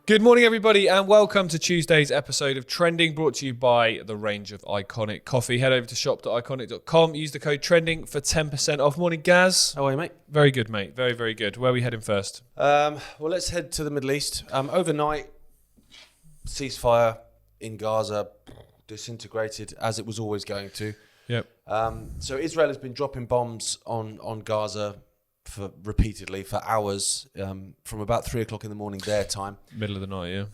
Good morning, everybody, and welcome to Tuesday's episode of Trending, brought to you by the range of Ickonic coffee. Head over to shop.ickonic.com. Use the code TRENDING for 10% off. Morning, Gaz. How are you, mate? Very good, mate. Very, very good. Where are we heading first? Well, let's head to the Middle East. Overnight, ceasefire in Gaza disintegrated as it was always going to. Yep. So Israel has been dropping bombs on Gaza repeatedly for hours, from about 3 o'clock in the morning their time. Middle of the night, yeah.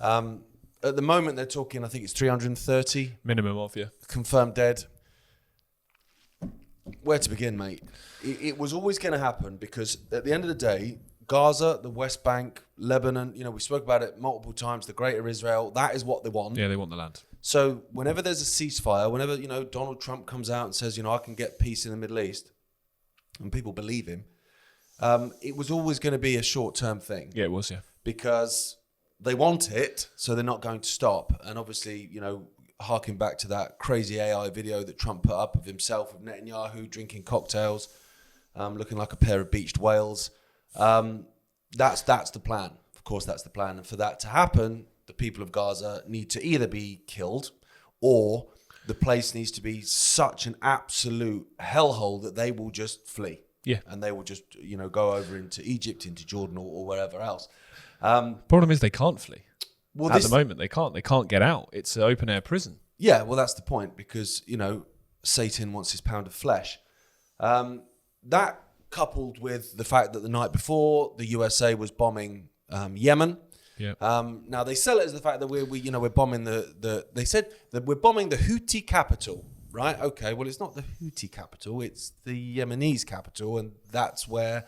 At the moment, they're talking, I think it's 330 Minimum of, yeah. confirmed dead. Where to begin, mate? It was always going to happen because at the end of the day, Gaza, the West Bank, Lebanon, we spoke about it multiple times, the Greater Israel, that is what they want. Yeah, they want the land. So whenever there's a ceasefire, whenever, Donald Trump comes out and says, I can get peace in the Middle East, and people believe him, it was always going to be a short-term thing. Yeah, it was, yeah. Because they want it, so they're not going to stop. And obviously, harking back to that crazy AI video that Trump put up of himself with Netanyahu drinking cocktails, looking like a pair of beached whales. That's the plan. Of course, that's the plan. And for that to happen, the people of Gaza need to either be killed or the place needs to be such an absolute hellhole that they will just flee. Yeah. And they will just, go over into Egypt, into Jordan or wherever else. Problem is they can't flee. Well, At the moment, they can't. They can't get out. It's an open-air prison. Yeah, well, that's the point because, Satan wants his pound of flesh. That coupled with the fact that the night before, the USA was bombing Yemen. Yeah. Now, they sell it as the fact that we're bombing they said that we're bombing the Houthi capital. Right, okay, well, it's not the Houthi capital, it's the Yemenis capital, and that's where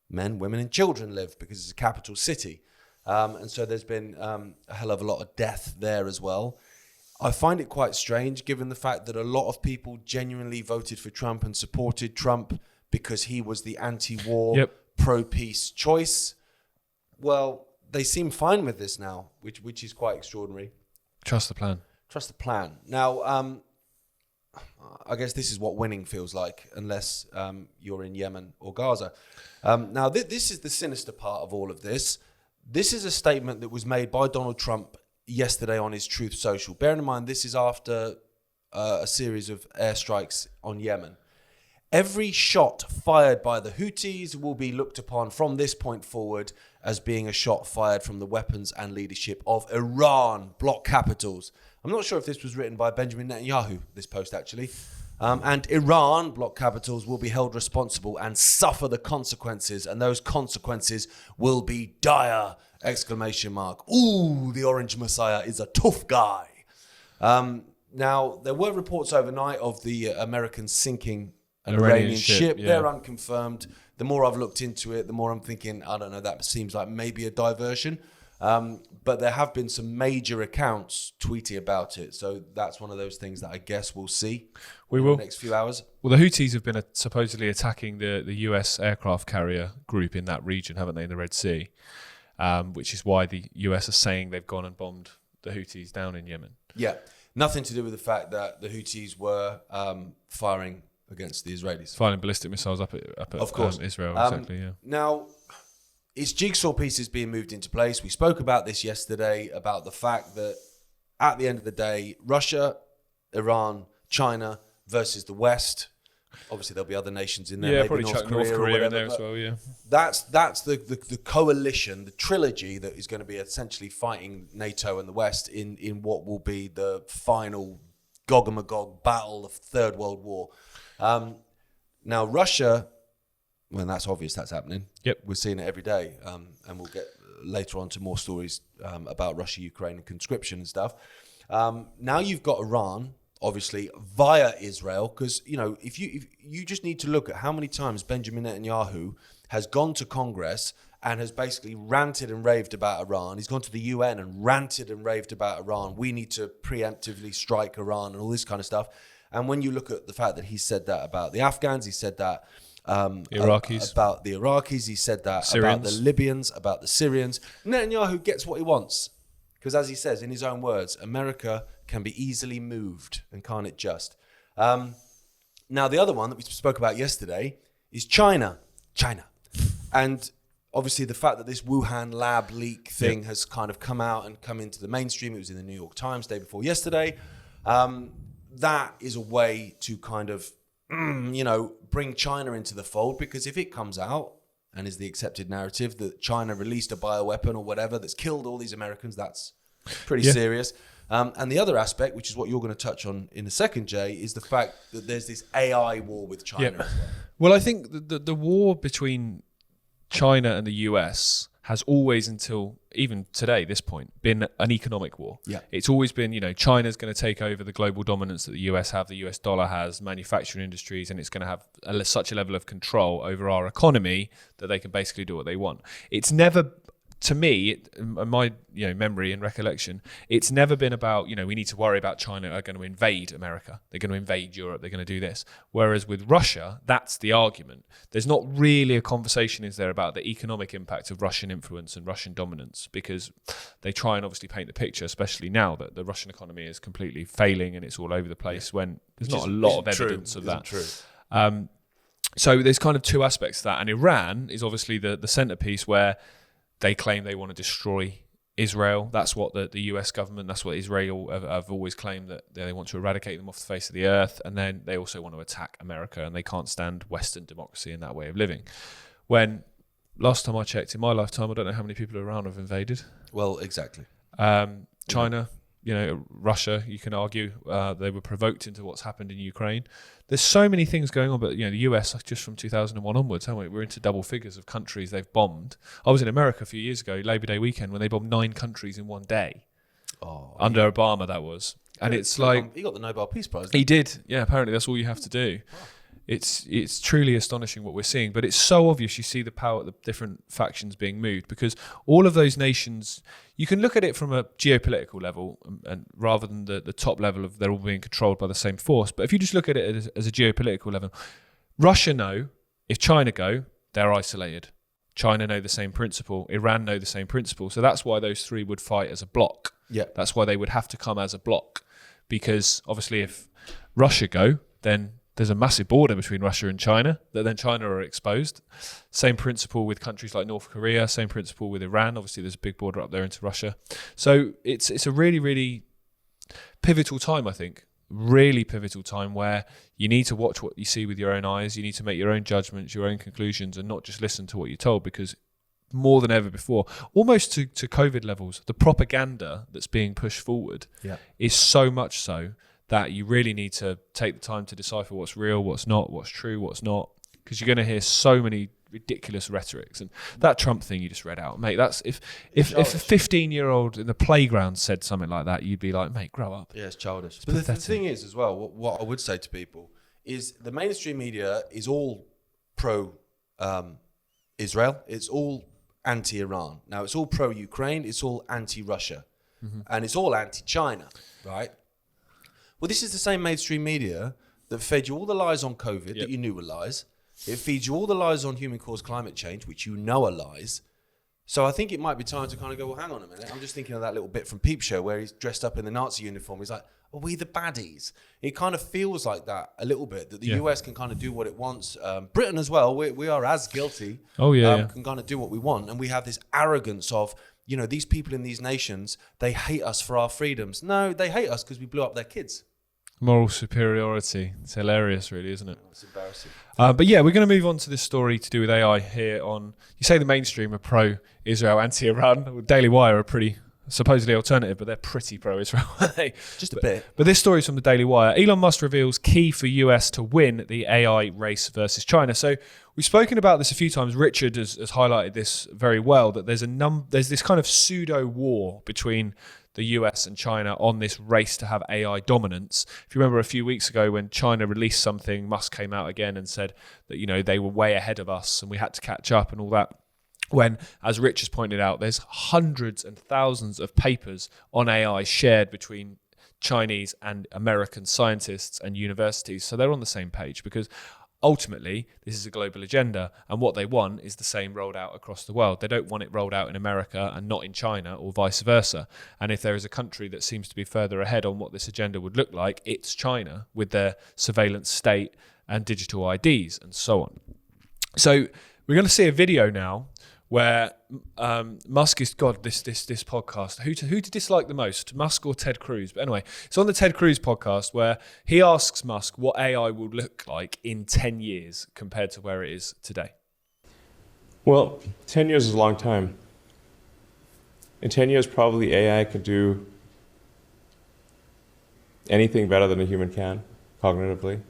men, women, and children live because it's a capital city. And so there's been a hell of a lot of death there as well. I find it quite strange, given the fact that a lot of people genuinely voted for Trump and supported Trump because he was the anti-war, pro-peace choice. Well, they seem fine with this now, which is quite extraordinary. Trust the plan. Trust the plan. Now, I guess this is what winning feels like, unless you're in Yemen or Gaza. Now, this is the sinister part of all of this. This is a statement that was made by Donald Trump yesterday on his Truth Social. Bearing in mind, this is after a series of airstrikes on Yemen. Every shot fired by the Houthis will be looked upon from this point forward as being a shot fired from the weapons and leadership of Iran, bloc capitals. I'm not sure if this was written by Benjamin Netanyahu, this post actually. And Iran, bloc capitals, will be held responsible and suffer the consequences. And those consequences will be dire! Exclamation mark. Ooh, the Orange Messiah is a tough guy. Now, there were reports overnight of the Americans sinking an Iranian ship. Yeah. They're unconfirmed. The more I've looked into it, the more I'm thinking, I don't know, that seems like maybe a diversion. But there have been some major accounts tweeting about it. So that's one of those things that I guess we'll see in the next few hours. Well, the Houthis have been supposedly attacking the US aircraft carrier group in that region, haven't they, in the Red Sea? Which is why the US are saying they've gone and bombed the Houthis down in Yemen. Yeah, nothing to do with the fact that the Houthis were firing against the Israelis. Firing ballistic missiles up at of course. Israel, exactly, yeah. Now, it's jigsaw pieces being moved into place. We spoke about this yesterday, about the fact that at the end of the day, Russia, Iran, China versus the West. Obviously, there'll be other nations in there. Yeah, maybe probably North Korea in whatever, there as well, yeah. That's the coalition, the trilogy that is going to be essentially fighting NATO and the West in what will be the final Gog and Magog battle of Third World War. Now, Russia... Well, that's obvious that's happening. Yep. We're seeing it every day. And we'll get later on to more stories about Russia, Ukraine, and conscription and stuff. Now you've got Iran, obviously, via Israel, because, if you just need to look at how many times Benjamin Netanyahu has gone to Congress and has basically ranted and raved about Iran. He's gone to the UN and ranted and raved about Iran. We need to preemptively strike Iran and all this kind of stuff. And when you look at the fact that he said that about the Afghans, he said that Iraqis. About the Iraqis, he said that Syrians. About the Libyans, about the Syrians. Netanyahu gets what he wants. Because as he says in his own words, America can be easily moved, and can't it just? Now, the other one that we spoke about yesterday is China. And obviously the fact that this Wuhan lab leak thing has kind of come out and come into the mainstream. It was in the New York Times day before yesterday. That is a way to kind of, bring China into the fold, because if it comes out and is the accepted narrative that China released a bioweapon or whatever that's killed all these Americans, that's pretty serious. And the other aspect, which is what you're going to touch on in a second, Jay, is the fact that there's this AI war with China as well. Well, I think the war between China and the US has always, until even today, this point, been an economic war. Yeah. It's always been, China's going to take over the global dominance that the US have, the US dollar has, manufacturing industries, and it's going to have such a level of control over our economy that they can basically do what they want. It's never, to me, in my memory and recollection, it's never been about, we need to worry about China are going to invade America. They're going to invade Europe. They're going to do this. Whereas with Russia, that's the argument. There's not really a conversation, is there, about the economic impact of Russian influence and Russian dominance, because they try and obviously paint the picture, especially now that the Russian economy is completely failing and it's all over the place, when there's not a lot of evidence of that. True. So there's kind of two aspects to that. And Iran is obviously the centerpiece, where they claim they want to destroy Israel. That's what the US government, that's what Israel have always claimed, that they want to eradicate them off the face of the earth. And then they also want to attack America, and they can't stand Western democracy and that way of living. When last time I checked, in my lifetime, I don't know how many people around have invaded. Well, exactly. China, Russia, you can argue, they were provoked into what's happened in Ukraine. There's so many things going on, but the US, just from 2001 onwards, haven't we? We're into double figures of countries they've bombed. I was in America a few years ago, Labor Day weekend, when they bombed 9 countries in one day. Under Obama, that was. And it's like, he got the Nobel Peace Prize. He did. Yeah, apparently that's all you have to do. Wow. It's truly astonishing what we're seeing, but it's so obvious. You see the power, the different factions being moved, because all of those nations, you can look at it from a geopolitical level, and rather than the top level of they're all being controlled by the same force. But if you just look at it as a geopolitical level, Russia know if China go, they're isolated. China know the same principle. Iran know the same principle. So that's why those three would fight as a bloc. Yeah. That's why they would have to come as a bloc, because obviously if Russia go, then there's a massive border between Russia and China, that then China are exposed. Same principle with countries like North Korea, same principle with Iran. Obviously, there's a big border up there into Russia. So it's a really, really pivotal time, I think. Really pivotal time, where you need to watch what you see with your own eyes. You need to make your own judgments, your own conclusions, and not just listen to what you're told, because more than ever before, almost to COVID levels, the propaganda that's being pushed forward is so much so that you really need to take the time to decipher what's real, what's not, what's true, what's not, because you're going to hear so many ridiculous rhetorics. And that Trump thing you just read out, mate, that's if a 15-year-old in the playground said something like that, you'd be like, mate, grow up. Yeah, it's childish. But the thing is, as well, what I would say to people is the mainstream media is all pro-Israel. It's all anti-Iran. Now, it's all pro-Ukraine. It's all anti-Russia. Mm-hmm. And it's all anti-China, right? Well, this is the same mainstream media that fed you all the lies on COVID that you knew were lies. It feeds you all the lies on human-caused climate change, which you know are lies. So I think it might be time to kind of go, well, hang on a minute. I'm just thinking of that little bit from Peep Show where he's dressed up in the Nazi uniform. He's like, are we the baddies? It kind of feels like that a little bit, that the US can kind of do what it wants. Britain as well, we are as guilty. Can kind of do what we want. And we have this arrogance of, these people in these nations, they hate us for our freedoms. No, they hate us because we blew up their kids. Moral superiority. It's hilarious, really, isn't it? It's embarrassing. But yeah, we're going to move on to this story to do with AI here on, you say the mainstream are pro-Israel, anti-Iran. Daily Wire are pretty supposedly alternative, but they're pretty pro-Israel. Just a bit. But this story is from the Daily Wire. Elon Musk reveals key for US to win the AI race versus China. So we've spoken about this a few times. Richard has highlighted this very well, that there's this kind of pseudo war between the US and China on this race to have AI dominance. If you remember a few weeks ago when China released something, Musk came out again and said that, they were way ahead of us and we had to catch up and all that. When, as Rich has pointed out, there's hundreds and thousands of papers on AI shared between Chinese and American scientists and universities. So they're on the same page, because ultimately, this is a global agenda, and what they want is the same rolled out across the world. They don't want it rolled out in America and not in China, or vice versa. And if there is a country that seems to be further ahead on what this agenda would look like, it's China, with their surveillance state and digital IDs and so on. So we're going to see a video now where Musk is this podcast. Who to dislike the most, Musk or Ted Cruz? But anyway, it's on the Ted Cruz podcast where he asks Musk what AI will look like in 10 years compared to where it is today. Well, 10 years is a long time. In 10 years, probably AI could do anything better than a human can, cognitively.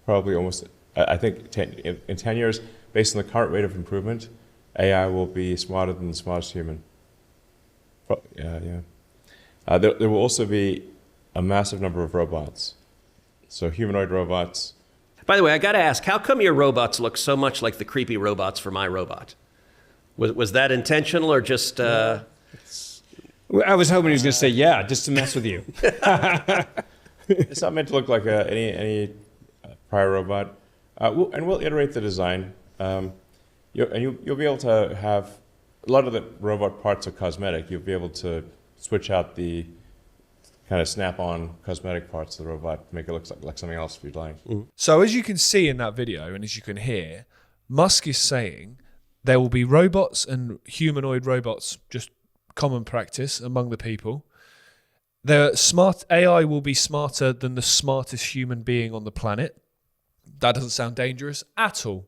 Probably almost, I think in 10 years, based on the current rate of improvement, AI will be smarter than the smartest human. There will also be a massive number of robots. So humanoid robots. By the way, I got to ask, how come your robots look so much like the creepy robots for my robot? Was that intentional or just... I was hoping he was going to say, yeah, just to mess with you. It's not meant to look like any prior robot. We'll iterate the design. You'll be able to have... A lot of the robot parts are cosmetic. You'll be able to switch out the kind of snap-on cosmetic parts of the robot, make it look like something else if you'd like. So as you can see in that video, and as you can hear, Musk is saying there will be robots and humanoid robots, just common practice among the people. AI will be smarter than the smartest human being on the planet. That doesn't sound dangerous at all.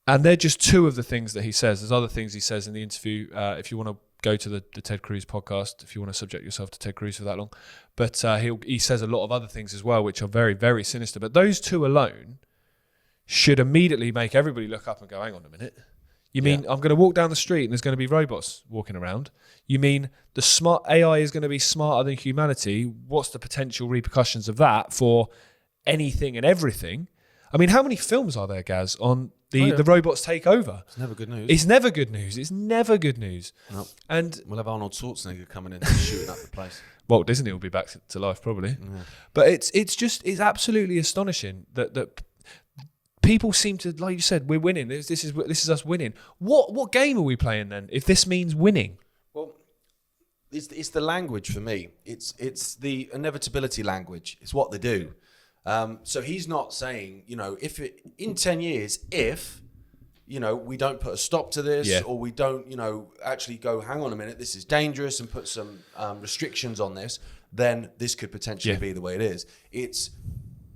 And they're just two of the things that he says. There's other things he says in the interview. If you want to go to the Ted Cruz podcast, if you want to subject yourself to Ted Cruz for that long. But he says a lot of other things as well, which are very, very sinister. But those two alone should immediately make everybody look up and go, hang on a minute. You mean I'm going to walk down the street and there's going to be robots walking around? You mean the smart AI is going to be smarter than humanity? What's the potential repercussions of that for anything and everything? I mean, how many films are there, Gaz, on the robots take over? It's never good news. It's never good news. It's never good news. Nope. And we'll have Arnold Schwarzenegger coming in and shooting up the place. Walt Disney will be back to life probably. Yeah. But it's absolutely astonishing that people seem to, like you said, we're winning. This is us winning. What game are we playing then? If this means winning, well, it's the language for me. It's the inevitability language. It's what they do. So he's not saying, in 10 years, if we don't put a stop to this, or we don't, actually go, hang on a minute, this is dangerous, and put some restrictions on this, then this could potentially be the way it is. This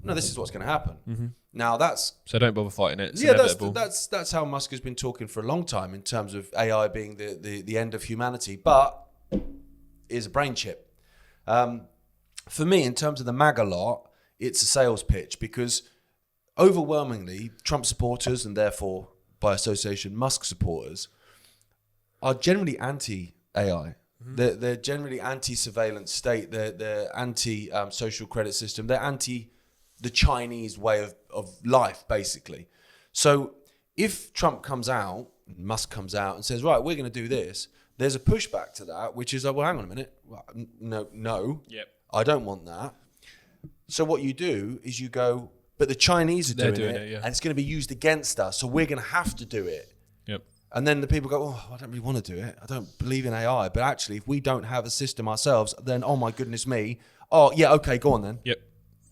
is what's going to happen. Mm-hmm. Now so don't bother fighting it. It's inevitable. That's how Musk has been talking for a long time in terms of AI being the end of humanity. But is a brain chip. For me, in terms of the MAGA lot, it's a sales pitch because overwhelmingly Trump supporters and therefore by association Musk supporters are generally anti-AI. Mm-hmm. They're generally anti-surveillance state. They're anti-social credit system. They're anti the Chinese way of life, basically. So if Trump comes out, Musk comes out and says, right, we're going to do this, there's a pushback to that, which is, well, hang on a minute. No, I don't want that. So what you do is you go, but the Chinese are doing it, and it's going to be used against us, so we're going to have to do it. Yep. And then the people go, oh, I don't really want to do it. I don't believe in AI. But actually, if we don't have a system ourselves, then, oh my goodness me. Oh, yeah, okay, go on then. Yep.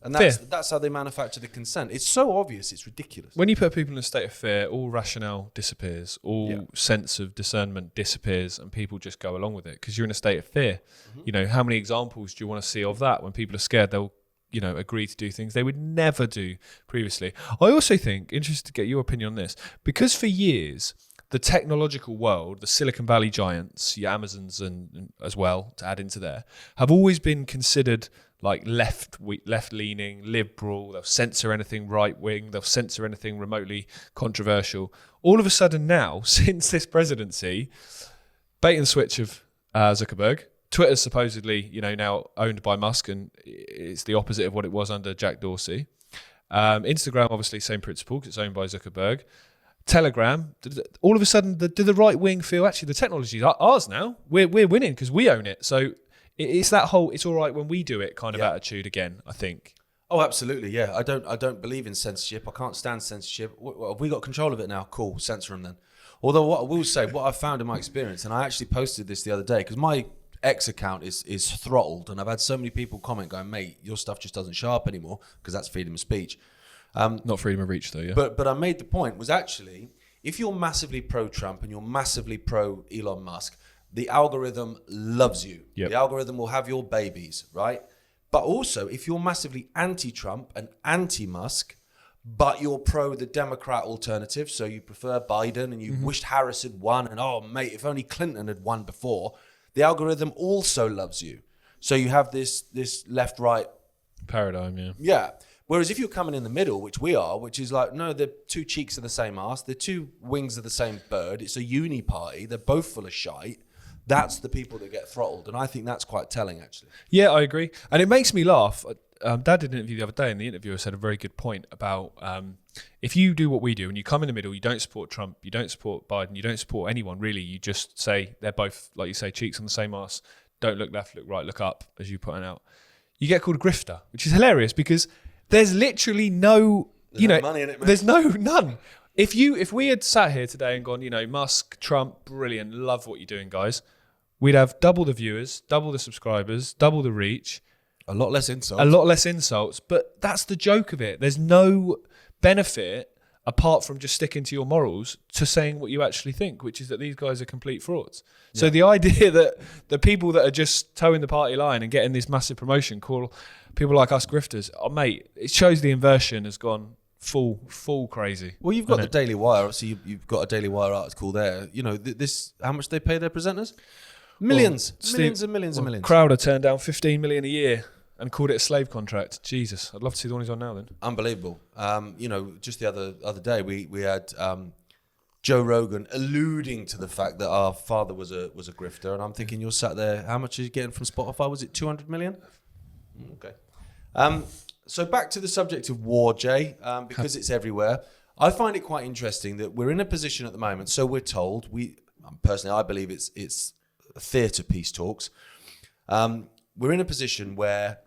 And that's how they manufacture the consent. It's so obvious, it's ridiculous. When you put people in a state of fear, all rationale disappears, all sense of discernment disappears, and people just go along with it because you're in a state of fear. Mm-hmm. How many examples do you want to see of that? When people are scared, they'll agree to do things they would never do previously. I also think, interested to get your opinion on this, because for years, the technological world, the Silicon Valley giants, your Amazons and as well, to add into there, have always been considered like left-leaning, liberal. They'll censor anything right-wing. They'll censor anything remotely controversial. All of a sudden now, since this presidency, bait and switch of Zuckerberg, Twitter's supposedly, now owned by Musk, and it's the opposite of what it was under Jack Dorsey. Instagram, obviously, same principle, because it's owned by Zuckerberg. Telegram, all of a sudden, do the right wing feel actually the technology is ours now? We're winning because we own it. So it's that whole "it's all right when we do it" kind of attitude again, I think. Oh, absolutely, yeah. I don't believe in censorship. I can't stand censorship. Have we got control of it now? Cool, censor them then. Although what I will say, what I've found in my experience, and I actually posted this the other day because my X account is throttled, and I've had so many people comment going, mate, your stuff just doesn't show up anymore because that's freedom of speech. Not freedom of reach though, yeah. But I made the point was actually, if you're massively pro-Trump and you're massively pro-Elon Musk, the algorithm loves you. Yep. The algorithm will have your babies, right? But also, if you're massively anti-Trump and anti-Musk, but you're pro the Democrat alternative, so you prefer Biden and you wished Harris had won, and oh mate, if only Clinton had won before, the algorithm also loves you. So you have this left-right paradigm, yeah. Yeah. Whereas if you're coming in the middle, which we are, which is like, no, they're two cheeks of the same ass, they're two wings of the same bird, it's a uni party, they're both full of shite, that's the people that get throttled. And I think that's quite telling, actually. Yeah, I agree. And it makes me laugh. Dad did an interview the other day, and the interviewer said a very good point about if you do what we do and you come in the middle, you don't support Trump, you don't support Biden, you don't support anyone really, you just say they're both, like you say, cheeks on the same ass, don't look left, look right, look up, as you put it out. You get called a grifter, which is hilarious because there's literally no, There's no money in it, mate. There's none. If we had sat here today and gone, Musk, Trump, brilliant, love what you're doing, guys, we'd have double the viewers, double the subscribers, double the reach. A lot less insults. A lot less insults, but that's the joke of it. There's no benefit apart from just sticking to your morals to saying what you actually think, which is that these guys are complete frauds. Yeah. So the idea that the people that are just towing the party line and getting this massive promotion call people like us grifters, oh mate, it shows the inversion has gone full crazy. Well, you've got the Daily Wire. Obviously, you've got a Daily Wire article there. This how much they pay their presenters? Millions, millions and millions and millions. Crowder turned down 15 million a year and called it a slave contract. Jesus, I'd love to see the one he's on now then. Unbelievable. Just the other day we had Joe Rogan alluding to the fact that our father was a grifter, and I'm thinking you're sat there. How much are you getting from Spotify? Was it 200 million? Okay. So back to the subject of war, Jay, because it's everywhere. I find it quite interesting that we're in a position at the moment. So we're told. Personally, I believe it's theatre peace talks. We're in a position where,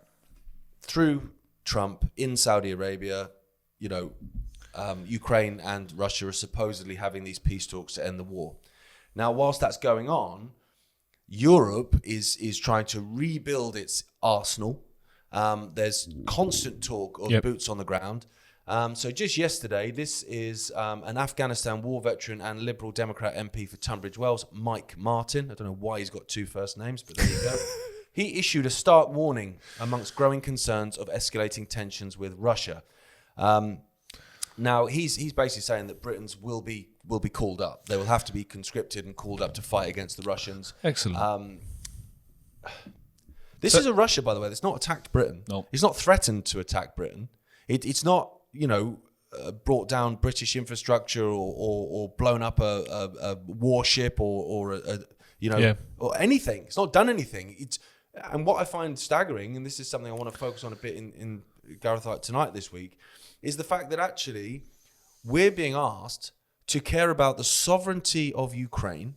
through Trump in Saudi Arabia, Ukraine and Russia are supposedly having these peace talks to end the war. Now, whilst that's going on, Europe is trying to rebuild its arsenal. There's constant talk of boots on the ground. So just yesterday, this is an Afghanistan war veteran and Liberal Democrat MP for Tunbridge Wells, Mike Martin. I don't know why he's got two first names, but there you go. He issued a stark warning amongst growing concerns of escalating tensions with Russia. Now, he's basically saying that Britons will be called up. They will have to be conscripted and called up to fight against the Russians. Excellent. This is a Russia, by the way, that's not attacked Britain. No. It's not threatened to attack Britain. It's not, brought down British infrastructure or blown up a warship or anything. It's not done anything. And what I find staggering, and this is something I want to focus on a bit in Gareth tonight this week, is the fact that actually we're being asked to care about the sovereignty of Ukraine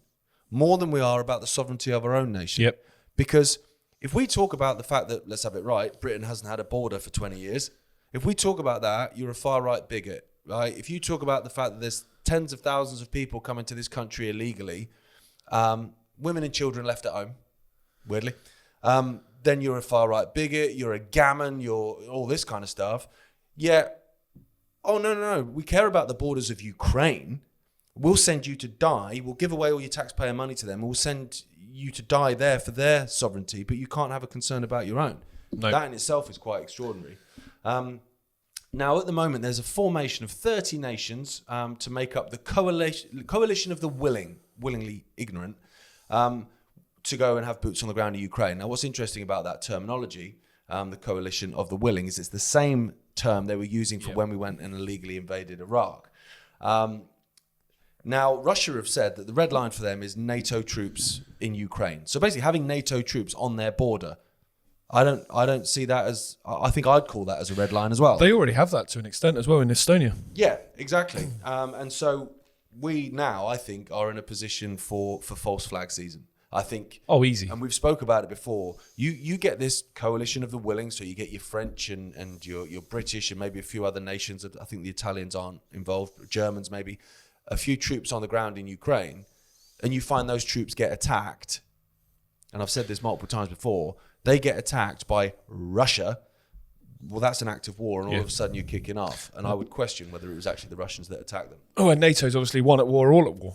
more than we are about the sovereignty of our own nation. Yep. Because if we talk about the fact that, let's have it right, Britain hasn't had a border for 20 years, if we talk about that, you're a far-right bigot, right? If you talk about the fact that there's tens of thousands of people coming to this country illegally, women and children left at home, weirdly, then you're a far-right bigot, you're a gammon, you're all this kind of stuff. Yet, no, we care about the borders of Ukraine. We'll send you to die. We'll give away all your taxpayer money to them. We'll send you to die there for their sovereignty, but you can't have a concern about your own. No. That in itself is quite extraordinary. Now, at the moment, there's a formation of 30 nations to make up the coalition of the willingly ignorant, to go and have boots on the ground in Ukraine. Now, what's interesting about that terminology, the coalition of the willing, is it's the same term they were using for when we went and illegally invaded Iraq. Now, Russia have said that the red line for them is NATO troops in Ukraine. So basically having NATO troops on their border, I don't see that as, I think I'd call that as a red line as well. They already have that to an extent as well in Estonia. Yeah, exactly. And so we now, I think, are in a position for false flag season. I think. Oh, easy. And we've spoke about it before. You get this coalition of the willing, so you get your French and your British and maybe a few other nations. I think the Italians aren't involved, Germans maybe. A few troops on the ground in Ukraine, and you find those troops get attacked. And I've said this multiple times before. They get attacked by Russia. well, that's an act of war, and all of a sudden you're kicking off. And I would question whether it was actually the Russians that attacked them. Oh, and NATO's obviously one at war, all at war.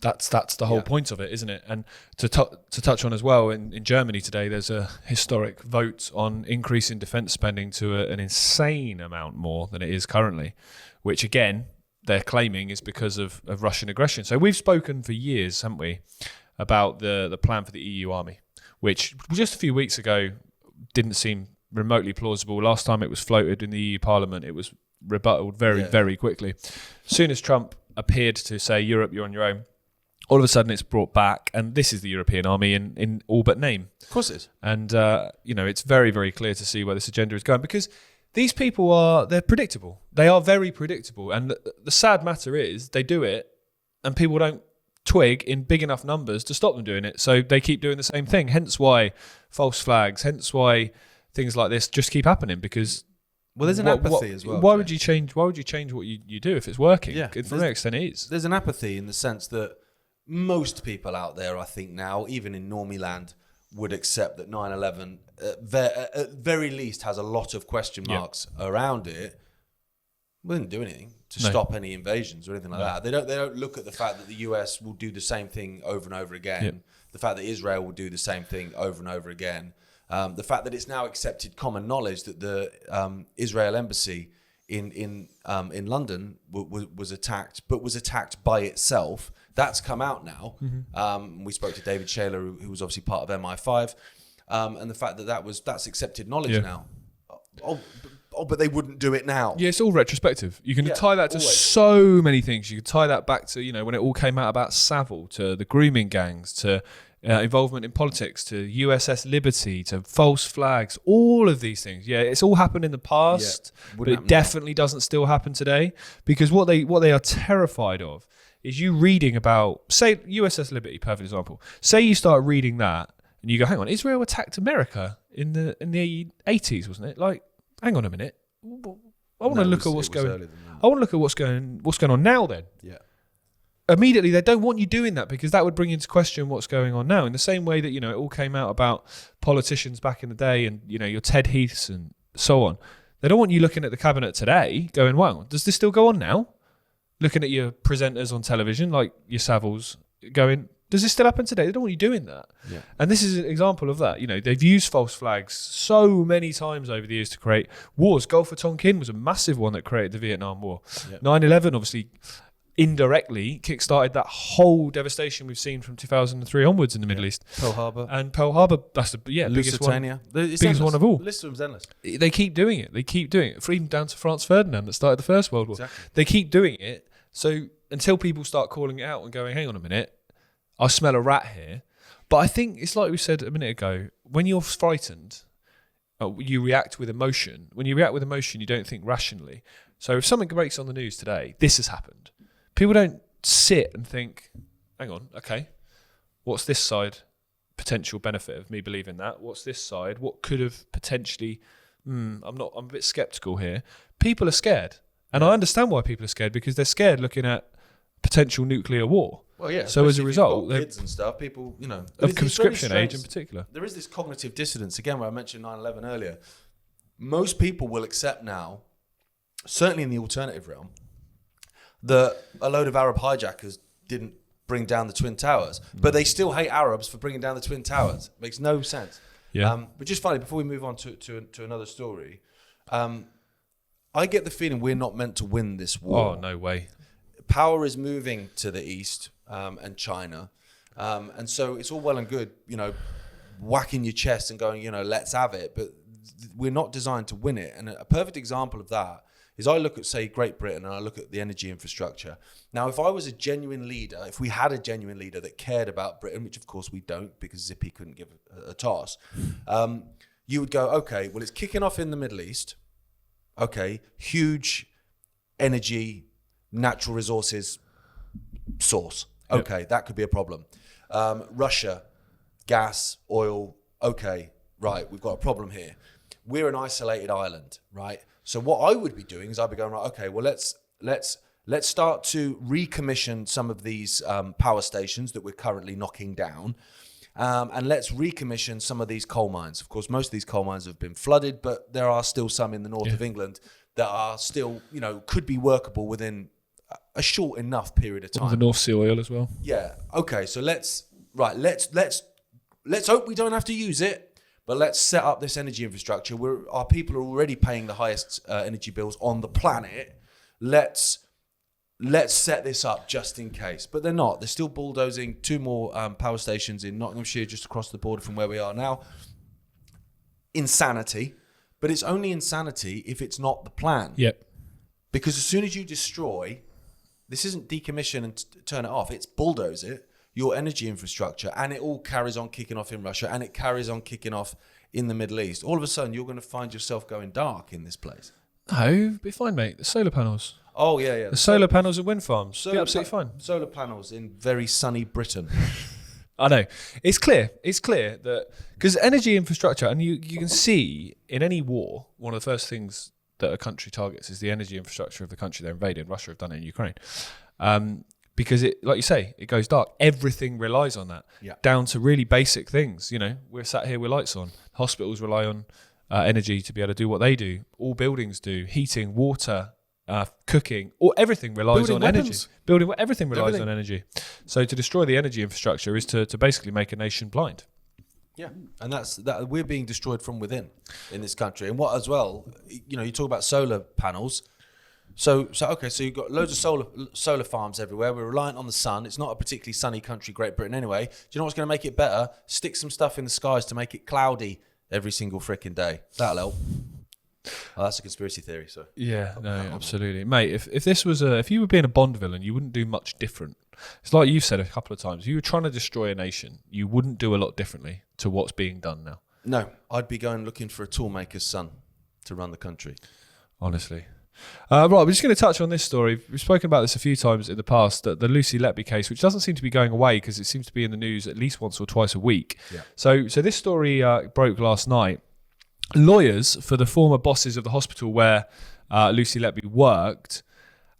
That's the whole point of it, isn't it? And to touch on as well, in Germany today, there's a historic vote on increasing defence spending to an insane amount more than it is currently, which again, they're claiming is because of Russian aggression. So we've spoken for years, haven't we, about the plan for the EU army, which just a few weeks ago didn't seem remotely plausible. Last time it was floated in the EU Parliament, it was rebutted very quickly. As soon as Trump appeared to say, Europe, you're on your own, all of a sudden it's brought back, and this is the European army in all but name. Of course it is. And, it's very, very clear to see where this agenda is going, because these people they're predictable. They are very predictable. And the sad matter is they do it and people don't twig in big enough numbers to stop them doing it. So they keep doing the same thing. Hence why false flags, hence why things like this just keep happening, because... Well, there's an apathy as well. Why would you change what you do if it's working? Yeah, to an extent it is. There's an apathy in the sense that most people out there, I think now, even in normie land, would accept that 9/11 at very least has a lot of question marks around it. We didn't do anything to stop any invasions or anything like that. They don't look at the fact that the US will do the same thing over and over again. The fact that Israel will do the same thing over and over again. The fact that it's now accepted common knowledge that the Israel embassy in London was attacked, but was attacked by itself. That's come out now. We spoke to David Shaler, who was obviously part of MI5, and the fact that that's accepted knowledge now. But they wouldn't do it now. Yeah, it's all retrospective. You can tie that to so many things. You can tie that back to when it all came out about Savile, to the grooming gangs, to involvement in politics, to USS Liberty, to false flags, all of these things. Yeah, it's all happened in the past, but it definitely doesn't still happen today, because what they are terrified of is you reading about, say, USS Liberty, perfect example. Say you start reading that and you go, hang on, Israel attacked America in the 80s, wasn't it? Like, hang on a minute. I want to look at what's going. I want to look at what's going on now. Then, immediately they don't want you doing that, because that would bring into question what's going on now. In the same way that it all came out about politicians back in the day, and your Ted Heaths and so on. They don't want you looking at the cabinet today, going, "Wow, does this still go on now?" Looking at your presenters on television, like your Saviles, going, does this still happen today? They don't want you doing that. Yeah. And this is an example of that. They've used false flags so many times over the years to create wars. Gulf of Tonkin was a massive one that created the Vietnam War. Yeah. 9/11, obviously, indirectly kickstarted that whole devastation we've seen from 2003 onwards in the Middle East. Pearl Harbor. And Pearl Harbor, that's the biggest one. Biggest one of all. The list of them's endless. They keep doing it. Even down to Franz Ferdinand that started the First World War. Exactly. They keep doing it. So until people start calling it out and going, hang on a minute, I smell a rat here. But I think it's like we said a minute ago, when you're frightened, you react with emotion. When you react with emotion, you don't think rationally. So if something breaks on the news today, this has happened. People don't sit and think, hang on, okay, what's this side potential benefit of me believing that? What's this side? What could have potentially, I'm a bit skeptical here. People are scared. And I understand why people are scared, because they're scared looking at potential nuclear war. Well, yeah. So as a result, kids and stuff, people, of conscription age in particular. There is this cognitive dissonance again, where I mentioned 9/11 earlier. Most people will accept now, certainly in the alternative realm, that a load of Arab hijackers didn't bring down the Twin Towers, but they still hate Arabs for bringing down the Twin Towers. Makes no sense. Yeah. But just finally, before we move on to another story, I get the feeling we're not meant to win this war. Oh, no way. Power is moving to the east and China. And so it's all well and good, whacking your chest and going, let's have it. But we're not designed to win it. And a perfect example of that is I look at, say, Great Britain, and I look at the energy infrastructure. Now, if I was a genuine leader, if we had a genuine leader that cared about Britain, which of course we don't because Zippy couldn't give a toss, you would go, okay, well, it's kicking off in the Middle East. Okay, huge energy, natural resources source. Okay, yep. That could be a problem. Russia, gas, oil. Okay, right, we've got a problem here. We're an isolated island, right? So what I would be doing is I'd be going, right, okay, well, let's start to recommission some of these power stations that we're currently knocking down. and let's recommission some of these coal mines. Of course, most of these coal mines have been flooded, but there are still some in the north of England that are still, could be workable within a short enough period of time. The North Sea oil as well. Yeah. Okay. So let's hope we don't have to use it, but let's set up this energy infrastructure. Our people are already paying the highest energy bills on the planet. Let's set this up just in case. But they're not. They're still bulldozing 2 more power stations in Nottinghamshire, just across the border from where we are now. Insanity. But it's only insanity if it's not the plan. Yep. Because as soon as you destroy, this isn't decommission and turn it off, it's bulldoze it, your energy infrastructure, and it all carries on kicking off in Russia, and it carries on kicking off in the Middle East. All of a sudden, you're going to find yourself going dark in this place. No, be fine, mate. The solar panels. Oh, yeah. The solar panels and wind farms. Be absolutely fine. Solar panels in very sunny Britain. I know. It's clear that because energy infrastructure, and you can see in any war, one of the first things that a country targets is the energy infrastructure of the country they're invading. Russia have done it in Ukraine. Because it, like you say, it goes dark. Everything relies on that, down to really basic things. We're sat here with lights on. Hospitals rely on energy to be able to do what they do. All buildings do. Heating, water, cooking, everything relies on energy. Everything relies on energy. So to destroy the energy infrastructure is to basically make a nation blind. Yeah, and that's we're being destroyed from within in this country. And what as well, you talk about solar panels. So you've got loads of solar farms everywhere. We're reliant on the sun. It's not a particularly sunny country, Great Britain, anyway. Do you know what's going to make it better? Stick some stuff in the skies to make it cloudy every single freaking day. That'll help. Oh, that's a conspiracy theory. So yeah, no, absolutely, mate. If this was if you were being a Bond villain, you wouldn't do much different. It's like you've said a couple of times. If you were trying to destroy a nation, you wouldn't do a lot differently to what's being done now. No, I'd be going looking for a toolmaker's son to run the country. Honestly. Right, we're just going to touch on this story. We've spoken about this a few times in the past, the Lucy Letby case, which doesn't seem to be going away because it seems to be in the news at least once or twice a week. Yeah. So this story broke last night. Lawyers for the former bosses of the hospital where Lucy Letby worked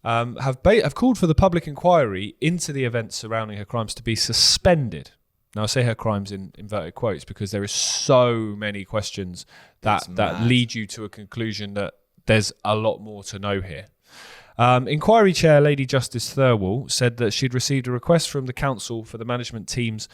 have called for the public inquiry into the events surrounding her crimes to be suspended. Now, I say her crimes in inverted quotes because there is so many questions that lead you to a conclusion that there's a lot more to know here. Inquiry Chair Lady Justice Thirlwall said that she'd received a request from the council for the management teams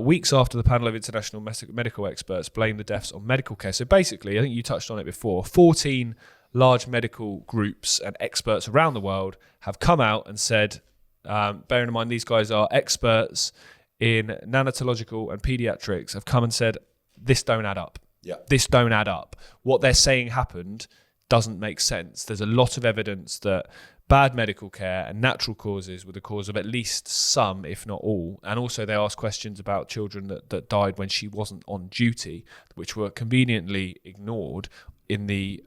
weeks after the panel of international medical experts blamed the deaths on medical care. So basically, I think you touched on it before, 14 large medical groups and experts around the world have come out and said, bearing in mind these guys are experts in nanotological and pediatrics, have come and said, this don't add up. Yeah. This don't add up. What they're saying happened doesn't make sense. There's a lot of evidence that bad medical care and natural causes were the cause of at least some, if not all. And also they asked questions about children that died when she wasn't on duty, which were conveniently ignored in the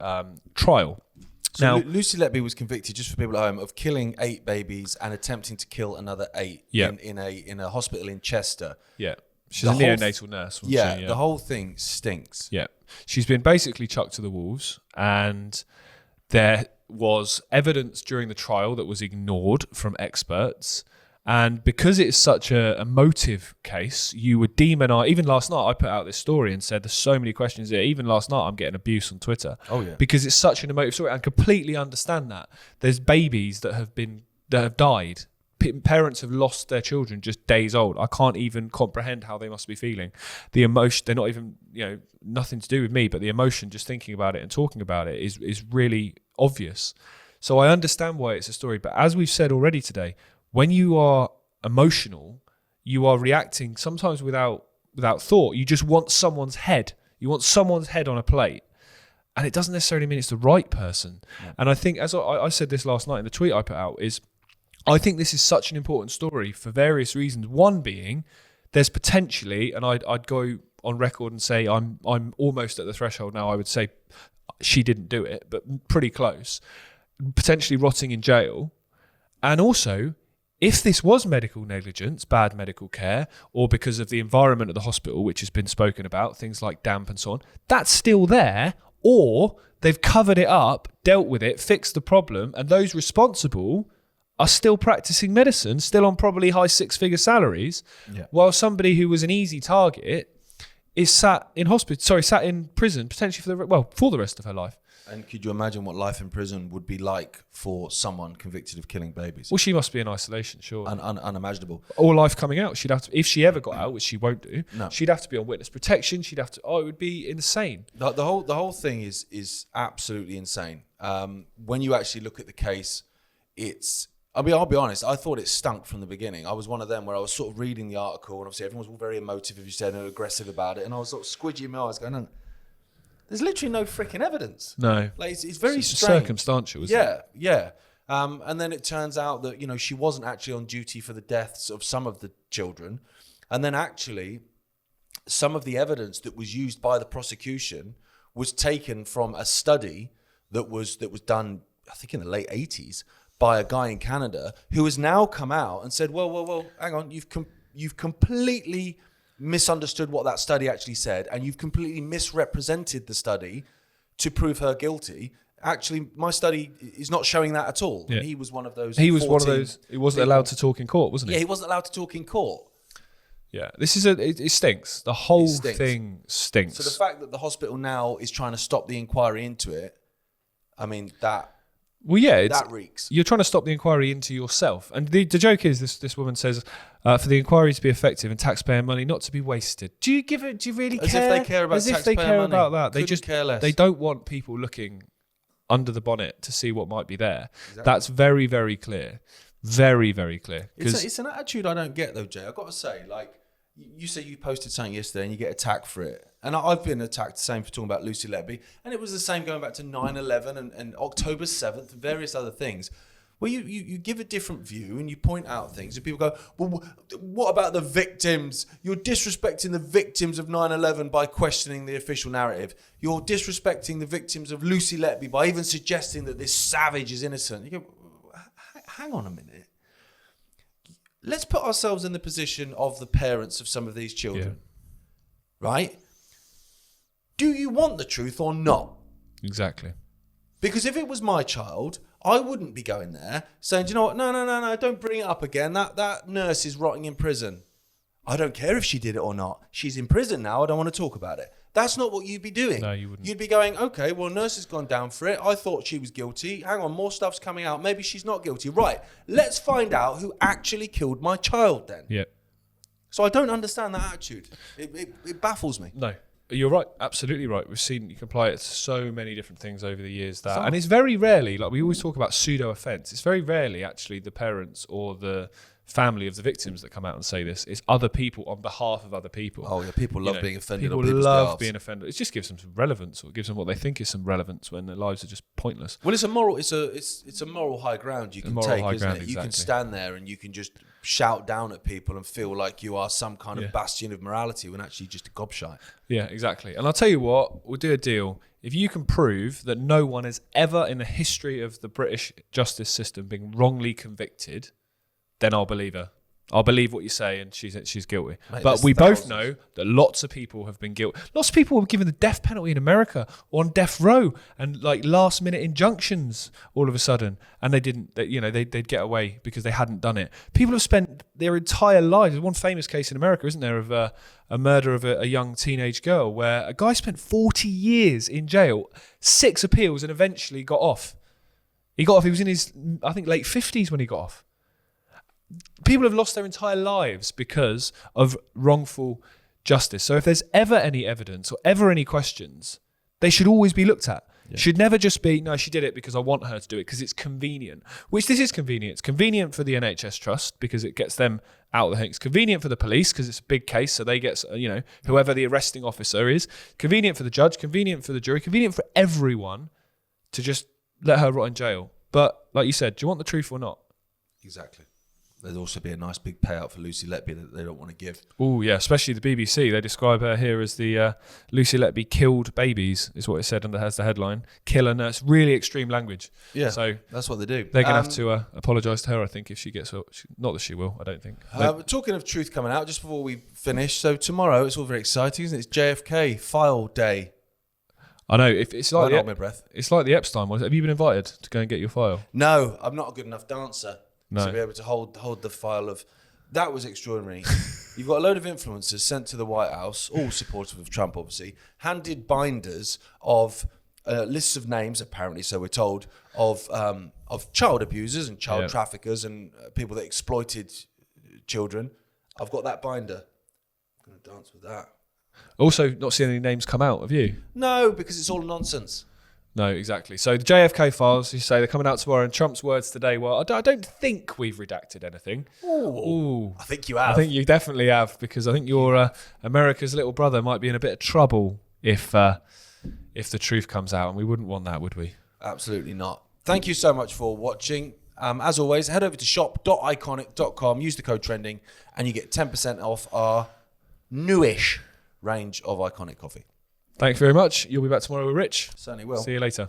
trial. So now, Lucy Letby was convicted, just for people at home, of killing 8 babies and attempting to kill another 8 in a hospital in Chester. Yeah. She's a neonatal nurse. Yeah, she? The whole thing stinks. Yeah. She's been basically chucked to the wolves, and there was evidence during the trial that was ignored from experts. And because it's such a emotive case, you would demonize. Even last night, I put out this story and said there's so many questions there. Even last night, I'm getting abuse on Twitter. Oh yeah, because it's such an emotive story. I completely understand that. There's babies that have died. Parents have lost their children just days old. I can't even comprehend how they must be feeling. The emotion, they're not even, nothing to do with me, but the emotion just thinking about it and talking about it is really obvious. So I understand why it's a story. But as we've said already today, when you are emotional, you are reacting sometimes without thought. You just want someone's head. You want someone's head on a plate. And it doesn't necessarily mean it's the right person. Yeah. And I think, as I said this last night in the tweet I put out, is I think this is such an important story for various reasons. One being, there's potentially, and I'd go on record and say I'm almost at the threshold now. I would say she didn't do it, but pretty close. Potentially rotting in jail. And also, if this was medical negligence, bad medical care, or because of the environment of the hospital, which has been spoken about, things like damp and so on, that's still there, or they've covered it up, dealt with it, fixed the problem, and those responsible are still practicing medicine, still on probably high six-figure salaries, while somebody who was an easy target is sat in prison potentially for the rest of her life. And could you imagine what life in prison would be like for someone convicted of killing babies? Well, she must be in isolation, sure. Unimaginable. Or life coming out. She'd have to, if she ever got out, which she won't do, No. she'd have to be on witness protection. She'd have to, it would be insane. The whole thing is absolutely insane. When you actually look at the case, I'll be honest, I thought it stunk from the beginning. I was one of them where I was sort of reading the article, and obviously everyone was all very emotive, if you said, and aggressive about it, and I was sort of squidgy my eyes going, no, there's literally no freaking evidence. No. Like, it's very It's strange. circumstantial, isn't it? Yeah. And then it turns out that, she wasn't actually on duty for the deaths of some of the children. And then actually, some of the evidence that was used by the prosecution was taken from a study that was done, I think, in the late 80s by a guy in Canada who has now come out and said, well, hang on, you've completely misunderstood what that study actually said, and you've completely misrepresented the study to prove her guilty. Actually, my study is not showing that at all. Yeah. And he was one of those. He was one of those. He wasn't allowed to talk in court, wasn't he? Yeah, he wasn't allowed to talk in court. Yeah, this is it stinks. The whole thing stinks. So the fact that the hospital now is trying to stop the inquiry into it, I mean, that reeks. You're trying to stop the inquiry into yourself. And the joke is, this woman says, for the inquiry to be effective and taxpayer money not to be wasted. Do you really care? As if they care about As if taxpayer they care money. about that. They Couldn't just care less. They don't want people looking under the bonnet to see what might be there. Exactly. That's very, very clear. Very, very clear. It's an attitude I don't get though, Jay. I've got to say, like, you say you posted something yesterday and you get attacked for it. And I've been attacked the same for talking about Lucy Letby. And it was the same going back to 9/11 and October 7th and various other things. Where you give a different view and you point out things and people go, well, what about the victims? You're disrespecting the victims of 9/11 by questioning the official narrative. You're disrespecting the victims of Lucy Letby by even suggesting that this savage is innocent. You go, hang on a minute. Let's put ourselves in the position of the parents of some of these children, right? Do you want the truth or not? Exactly. Because if it was my child, I wouldn't be going there saying, do you know what? No, don't bring it up again. That nurse is rotting in prison. I don't care if she did it or not. She's in prison now. I don't want to talk about it. That's not what you'd be doing. No, you wouldn't. You'd be going, okay, well, nurse has gone down for it. I thought she was guilty. Hang on, more stuff's coming out. Maybe she's not guilty. Right, let's find out who actually killed my child then. Yeah. So I don't understand that attitude. It baffles me. No. You're right, absolutely right. We've seen you can apply it to so many different things over the years and it's very rarely, like we always talk about pseudo offence, it's very rarely actually the parents or the family of the victims that come out and say this. It's other people on behalf of other people. Oh yeah, people love being offended. People on people's love behalves. being offended. It just gives them some relevance, or it gives them what they think is some relevance when their lives are just pointless. Well, it's a moral high ground you can take, isn't it? You can stand there and you can just shout down at people and feel like you are some kind of bastion of morality when actually just a gobshite. Yeah, exactly. And I'll tell you what, we'll do a deal. If you can prove that no one has ever in the history of the British justice system been wrongly convicted, then I'll believe her. I'll believe what you say, and she's guilty. Mate, but we both know that lots of people have been guilty. Lots of people were given the death penalty in America on death row and like last minute injunctions all of a sudden, and they didn't. They'd get away because they hadn't done it. People have spent their entire lives. There's one famous case in America, isn't there, of a murder of a young teenage girl where a guy spent 40 years in jail, 6 appeals, and eventually got off. He got off. He was in his, I think, late 50s when he got off. People have lost their entire lives because of wrongful justice. So if there's ever any evidence or ever any questions, they should always be looked at. Yeah. Should never just be, no, she did it because I want her to do it because it's convenient. Which this is convenient. It's convenient for the NHS Trust because it gets them out of the thing. It's convenient for the police because it's a big case, so they get, whoever the arresting officer is. Convenient for the judge, convenient for the jury, convenient for everyone to just let her rot in jail. But like you said, do you want the truth or not? Exactly. There'd also be a nice big payout for Lucy Letby that they don't want to give. Oh, yeah, especially the BBC. They describe her here as the Lucy Letby killed babies, is what it said under has the headline. Killer nurse. Really extreme language. Yeah, so that's what they do. They're going to have to apologise to her, I think, if she gets... Not that she will, I don't think. Talking of truth coming out, just before we finish, so tomorrow, it's all very exciting, isn't it? It's JFK File Day. I know. It's like hold my breath. It's like the Epstein one. Have you been invited to go and get your file? No, I'm not a good enough dancer. No. to be able to hold the file of. That was extraordinary. You've got a load of influencers sent to the White House, all supportive of Trump, obviously, handed binders of lists of names, apparently, so we're told, of child abusers and child traffickers and people that exploited children. I've got that binder. I'm going to dance with that. Also, not seeing any names come out, have you? No, because it's all nonsense. No, exactly. So the JFK files, you say they're coming out tomorrow, and Trump's words today, well, I don't think we've redacted anything. Ooh. I think you have. I think you definitely have, because I think your America's little brother might be in a bit of trouble if the truth comes out, and we wouldn't want that, would we? Absolutely not. Thank you so much for watching. As always, head over to shop.ickonic.com, use the code trending, and you get 10% off our newish range of Ickonic coffee. Thanks very much. You'll be back tomorrow with Rich. Certainly will. See you later.